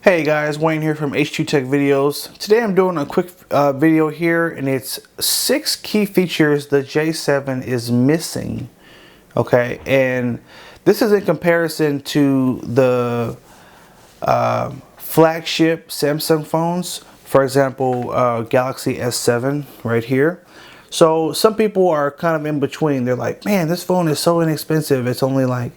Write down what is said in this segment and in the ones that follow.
Hey guys, Wayne here from H2 Tech Videos. Today I'm doing a quick video here, and it's 6 key features the J7 is missing. Okay, and this is in comparison to the flagship Samsung phones. For example, Galaxy S7 right here. So some people are kind of in between. They're like, man, this phone is so inexpensive. It's only like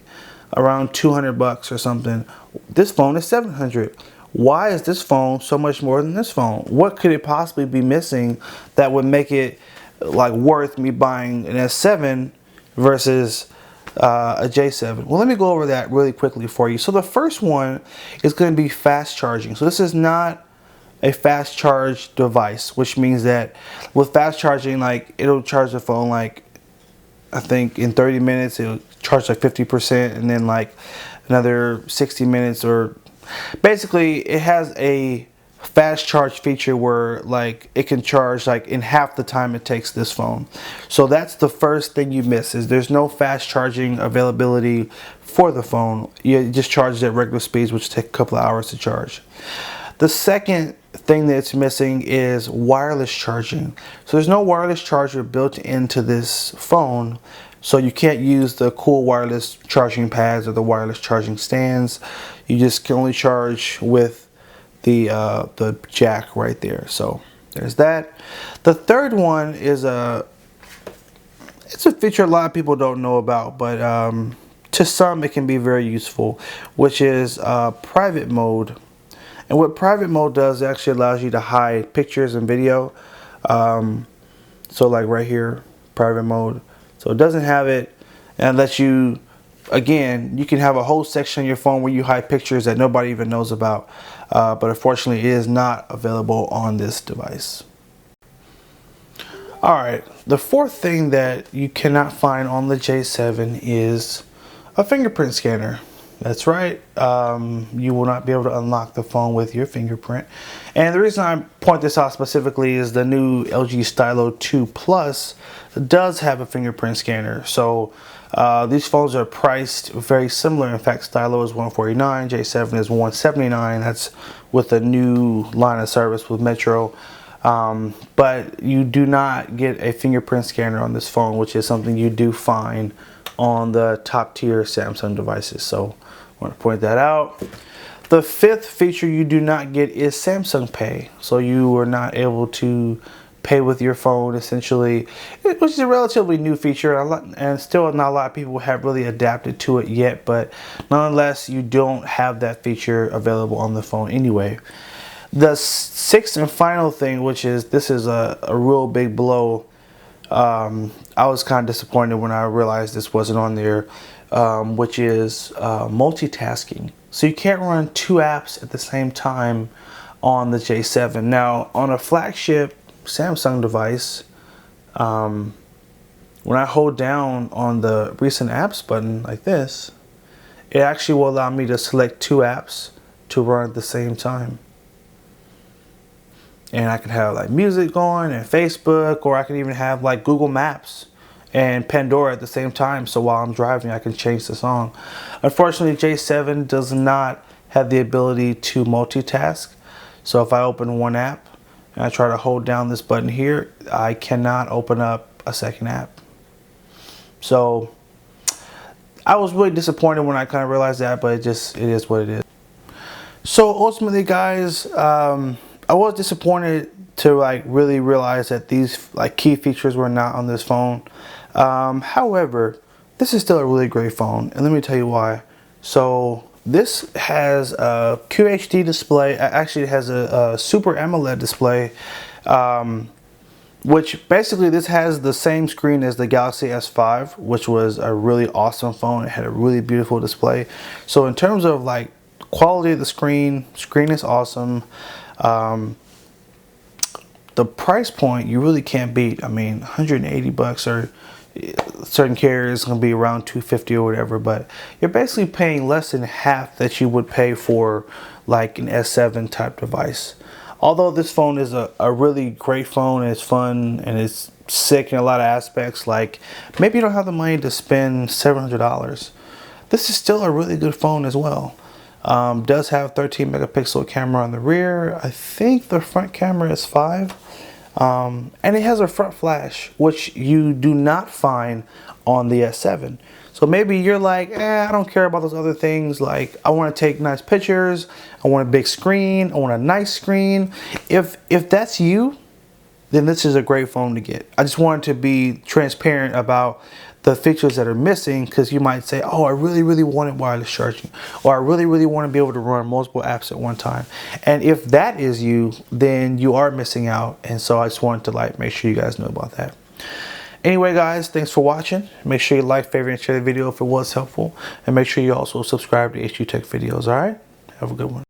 around 200 bucks or something. This phone is 700. Why is this phone so much more than this phone? What could it possibly be missing that would make it like worth me buying an S7 versus a J7? Well, let me go over that really quickly for you. So the first one is going to be fast charging. So this is not a fast charge device, which means that with fast charging, like it'll charge the phone like I think in 30 minutes it'll charge like 50%, and then like another 60 minutes, or basically it has a fast charge feature where like it can charge like in half the time it takes this phone. So that's the first thing you miss, is there's no fast charging availability for the phone. You just charge it at regular speeds, which take a couple of hours to charge. The second thing that's missing is wireless charging. So there's no wireless charger built into this phone, so you can't use the cool wireless charging pads or the wireless charging stands. You just can only charge with the jack right there. So there's that. The third one is it's a feature a lot of people don't know about, but to some it can be very useful, which is private mode. And what private mode does, it actually allows you to hide pictures and video. So like right here, private mode. So it doesn't have it, and lets you, again, you can have a whole section on your phone where you hide pictures that nobody even knows about. But unfortunately it is not available on this device. Alright, the fourth thing that you cannot find on the J7 is a fingerprint scanner. That's right, you will not be able to unlock the phone with your fingerprint. And the reason I point this out specifically is the new LG Stylo 2 Plus does have a fingerprint scanner. So these phones are priced very similar. In fact, Stylo is $149, J7 is $179. That's with a new line of service with Metro. But you do not get a fingerprint scanner on this phone, which is something you do find on the top tier Samsung devices. So I want to point that out. The fifth feature you do not get is Samsung Pay. So you are not able to pay with your phone, essentially, which is a relatively new feature, and still not a lot of people have really adapted to it yet, but nonetheless you don't have that feature available on the phone anyway. The sixth and final thing, which is, this is a real big blow. I was kind of disappointed when I realized this wasn't on there, which is multitasking. So you can't run 2 apps at the same time on the J7. Now, on a flagship Samsung device, when I hold down on the recent apps button like this, it actually will allow me to select 2 apps to run at the same time. And I can have like music going and Facebook, or I can even have like Google Maps and Pandora at the same time. So while I'm driving, I can change the song. Unfortunately, J7 does not have the ability to multitask. So if I open one app and I try to hold down this button here, I cannot open up a second app. So I was really disappointed when I kind of realized that, but it is what it is. So ultimately, guys, I was disappointed to like really realize that these like key features were not on this phone. However, this is still a really great phone, and let me tell you why. So this has a QHD display. Actually, it has a Super AMOLED display, which basically this has the same screen as the Galaxy S5, which was a really awesome phone. It had a really beautiful display. So in terms of like quality of the screen is awesome. The price point you really can't beat. I mean, 180 bucks, or certain carriers going to be around 250 or whatever, but you're basically paying less than half that you would pay for like an S7 type device. Although this phone is a really great phone, and it's fun, and it's sick in a lot of aspects, like maybe you don't have the money to spend $700, this is still a really good phone as well. Does have 13 megapixel camera on the rear. I think the front camera is 5. And it has a front flash, which you do not find on the S7. So maybe you're like, I don't care about those other things. Like, I want to take nice pictures. I want a big screen. I want a nice screen. If that's you, then this is a great phone to get. I just wanted to be transparent about the features that are missing, because you might say, oh, I really wanted wireless charging, or I really want to be able to run multiple apps at one time. And if that is you, then you are missing out. And so I just wanted to like make sure you guys know about that. Anyway, guys, thanks for watching. Make sure you like, favorite, and share the video if it was helpful. And make sure you also subscribe to HU Tech videos, all right? Have a good one.